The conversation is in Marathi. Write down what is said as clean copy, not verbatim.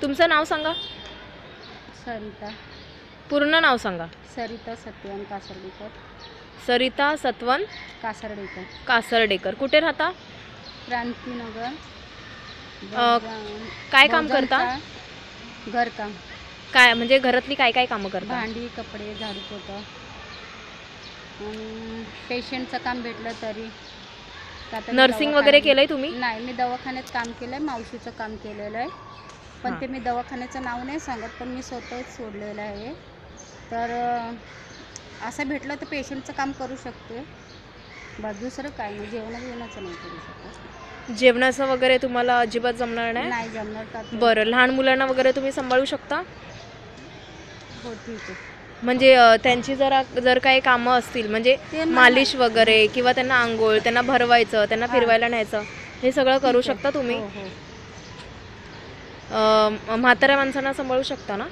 तुमचं नाव सांगा. सरिता पूर्ण नाव सांगा. सरिता सत्यवान कासर्डेकर. सरिता सत्वन कासर्डेकर. कासर्डेकर. कुठे राहता? क्रांतीनगर. काय काम करता? घरकाम. काय म्हणजे घरातली काय काय कामं करता? भांडी, कपडे, झाडू, पोता आणि पेशंटचं काम भेटलं तरी. नर्सिंग वगैरे केलंय तुम्ही? नाही, मी दवाखान्यात काम केलंय. मावशीचं काम केलेलं आहे, पण ते मी दवाखान्याचं नाव नाही सांगत, पण मी स्वतःच सोडलेलं आहे. तर असं भेटलं तर पेशंटचं काम करू शकते. बस दुसरं काय नाही. जेवणाचं नाही करू शकत. जेवणाचं वगैरे तुम्हाला अजिबात जमणार नाही? नाही जमणार का? बरं, लहान मुलांना वगैरे तुम्ही सांभाळू शकता? हो ठीक आहे. म्हणजे त्यांची जर काही कामं असतील म्हणजे मालिश वगैरे किंवा त्यांना आंघोळ, त्यांना भरवायचं, त्यांना फिरवायला न्यायचं, हे सगळं करू शकता तुम्ही? हो हो. म्हाताऱ्या माणसांना सांभाळू शकता ना?